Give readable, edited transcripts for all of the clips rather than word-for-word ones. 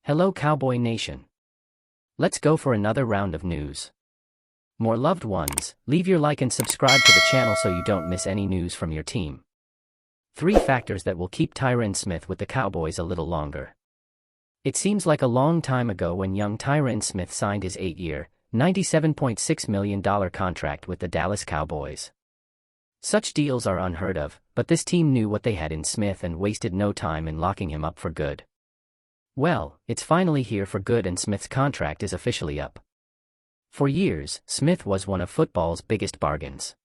Hello Cowboy Nation. Let's go for another round of news. More loved ones, leave your like and subscribe to the channel so you don't miss any news from your team. 3 factors that will keep Tyron Smith with the Cowboys a little longer. It seems like a long time ago when young Tyron Smith signed his 8-year, $97.6 million contract with the Dallas Cowboys. Such deals are unheard of, but this team knew what they had in Smith and wasted no time in locking him up for good. Well, it's finally here for good and Smith's contract is officially up. For years, Smith was one of football's biggest bargains.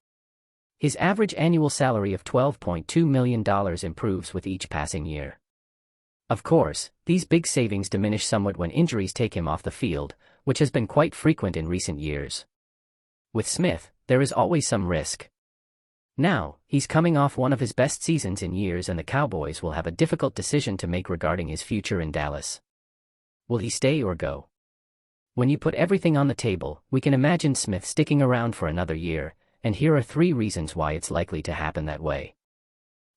His average annual salary of $12.2 million improves with each passing year. Of course, these big savings diminish somewhat when injuries take him off the field, which has been quite frequent in recent years. With Smith, there is always some risk. Now, he's coming off one of his best seasons in years and the Cowboys will have a difficult decision to make regarding his future in Dallas. Will he stay or go? When you put everything on the table, we can imagine Smith sticking around for another year, and here are 3 reasons why it's likely to happen that way.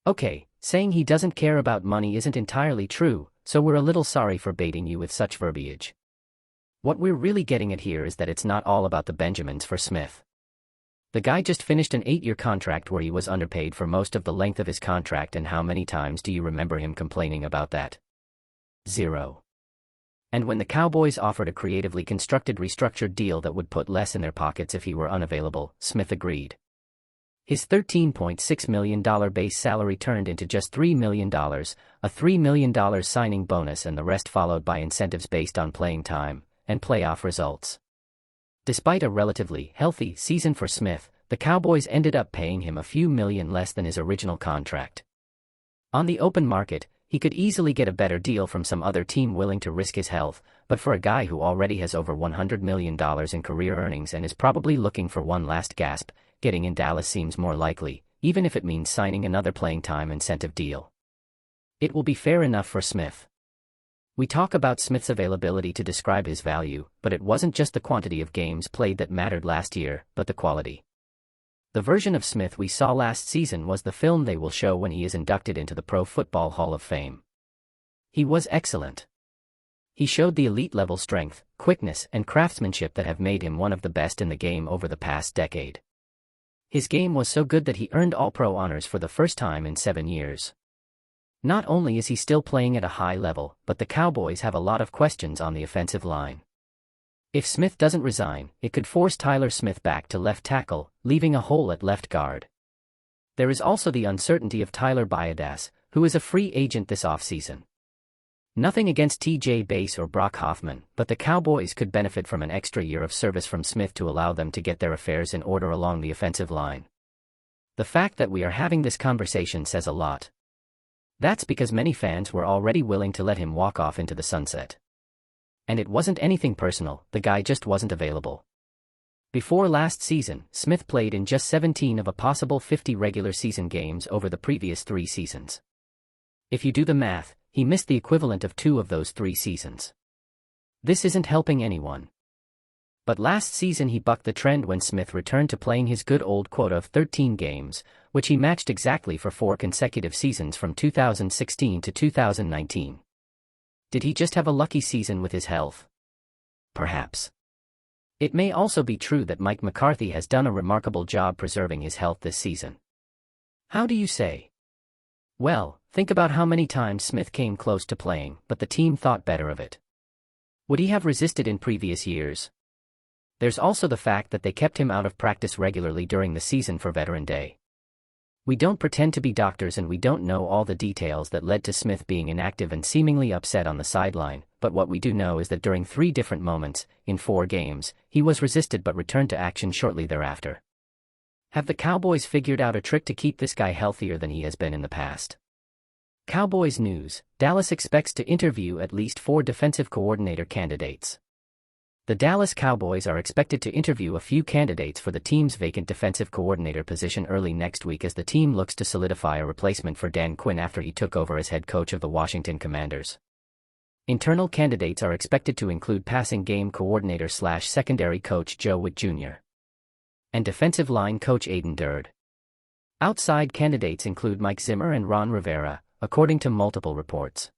Okay, saying he doesn't care about money isn't entirely true, so we're a little sorry for baiting you with such verbiage. What we're really getting at here is that it's not all about the Benjamins for Smith. The guy just finished an 8-year contract where he was underpaid for most of the length of his contract, and how many times do you remember him complaining about that? 0. And when the Cowboys offered a creatively constructed restructured deal that would put less in their pockets if he were unavailable, Smith agreed. His $13.6 million base salary turned into just $3 million, a $3 million signing bonus, and the rest followed by incentives based on playing time and playoff results. Despite a relatively healthy season for Smith, the Cowboys ended up paying him a few million less than his original contract. On the open market, he could easily get a better deal from some other team willing to risk his health, but for a guy who already has over $100 million in career earnings and is probably looking for one last gasp, getting in Dallas seems more likely, even if it means signing another playing time incentive deal. It will be fair enough for Smith. We talk about Smith's availability to describe his value, but it wasn't just the quantity of games played that mattered last year, but the quality. The version of Smith we saw last season was the film they will show when he is inducted into the Pro Football Hall of Fame. He was excellent. He showed the elite-level strength, quickness, and craftsmanship that have made him one of the best in the game over the past decade. His game was so good that he earned All-Pro honors for the first time in 7 years. Not only is he still playing at a high level, but the Cowboys have a lot of questions on the offensive line. If Smith doesn't resign, it could force Tyler Smith back to left tackle, leaving a hole at left guard. There is also the uncertainty of Tyler Baiadas, who is a free agent this offseason. Nothing against TJ Bass or Brock Hoffman, but the Cowboys could benefit from an extra year of service from Smith to allow them to get their affairs in order along the offensive line. The fact that we are having this conversation says a lot. That's because many fans were already willing to let him walk off into the sunset. And it wasn't anything personal, the guy just wasn't available. Before last season, Smith played in just 17 of a possible 50 regular season games over the previous 3 seasons. If you do the math, he missed the equivalent of 2 of those 3 seasons. This isn't helping anyone. But last season he bucked the trend when Smith returned to playing his good old quota of 13 games, which he matched exactly for 4 consecutive seasons from 2016 to 2019. Did he just have a lucky season with his health? Perhaps. It may also be true that Mike McCarthy has done a remarkable job preserving his health this season. How do you say? Well, think about how many times Smith came close to playing, but the team thought better of it. Would he have resisted in previous years? There's also the fact that they kept him out of practice regularly during the season for Veteran Day. We don't pretend to be doctors and we don't know all the details that led to Smith being inactive and seemingly upset on the sideline, but what we do know is that during 3 different moments, in 4 games, he was resisted but returned to action shortly thereafter. Have the Cowboys figured out a trick to keep this guy healthier than he has been in the past? Cowboys news: Dallas expects to interview at least 4 defensive coordinator candidates. The Dallas Cowboys are expected to interview a few candidates for the team's vacant defensive coordinator position early next week as the team looks to solidify a replacement for Dan Quinn after he took over as head coach of the Washington Commanders. Internal candidates are expected to include passing game coordinator/secondary coach Joe Witt Jr. and defensive line coach Aiden Durd. Outside candidates include Mike Zimmer and Ron Rivera, according to multiple reports.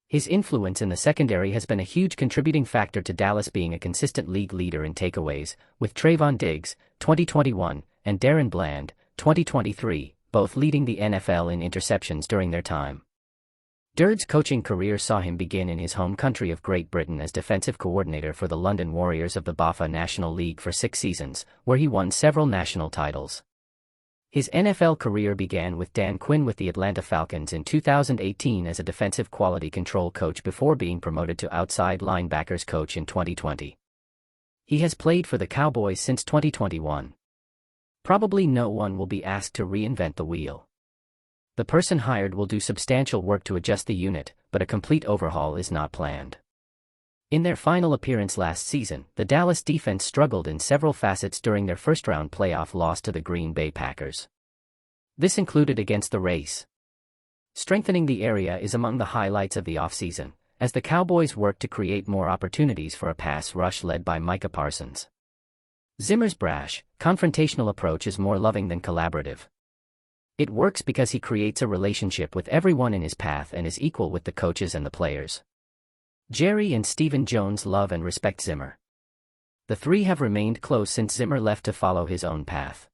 His influence in the secondary has been a huge contributing factor to Dallas being a consistent league leader in takeaways, with Trayvon Diggs, 2021, and Darren Bland, 2023, both leading the NFL in interceptions during their time. Dird's coaching career saw him begin in his home country of Great Britain as defensive coordinator for the London Warriors of the BAFA National League for 6 seasons, where he won several national titles. His NFL career began with Dan Quinn with the Atlanta Falcons in 2018 as a defensive quality control coach before being promoted to outside linebackers coach in 2020. He has played for the Cowboys since 2021. Probably no one will be asked to reinvent the wheel. The person hired will do substantial work to adjust the unit, but a complete overhaul is not planned. In their final appearance last season, the Dallas defense struggled in several facets during their first-round playoff loss to the Green Bay Packers. This included against the race. Strengthening the area is among the highlights of the offseason, as the Cowboys work to create more opportunities for a pass rush led by Micah Parsons. Zimmer's brash, confrontational approach is more loving than collaborative. It works because he creates a relationship with everyone in his path and is equal with the coaches and the players. Jerry and Stephen Jones love and respect Zimmer. The three have remained close since Zimmer left to follow his own path.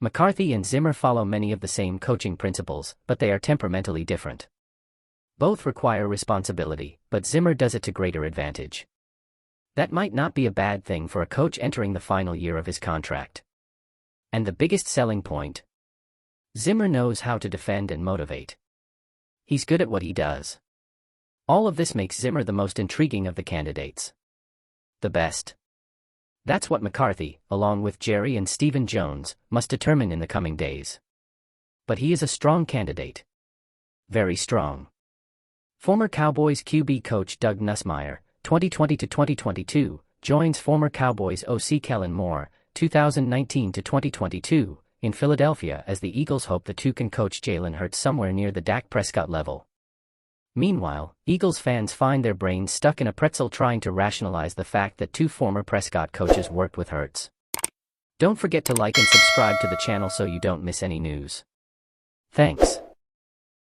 McCarthy and Zimmer follow many of the same coaching principles, but they are temperamentally different. Both require responsibility, but Zimmer does it to greater advantage. That might not be a bad thing for a coach entering the final year of his contract. And the biggest selling point? Zimmer knows how to defend and motivate. He's good at what he does. All of this makes Zimmer the most intriguing of the candidates. The best. That's what McCarthy, along with Jerry and Stephen Jones, must determine in the coming days. But he is a strong candidate. Very strong. Former Cowboys QB coach Doug Nussmeier, 2020-2022, joins former Cowboys OC Kellen Moore, 2019-2022, in Philadelphia as the Eagles hope the two can coach Jalen Hurts somewhere near the Dak Prescott level. Meanwhile, Eagles fans find their brains stuck in a pretzel trying to rationalize the fact that two former Prescott coaches worked with Hurts. Don't forget to like and subscribe to the channel so you don't miss any news. Thanks.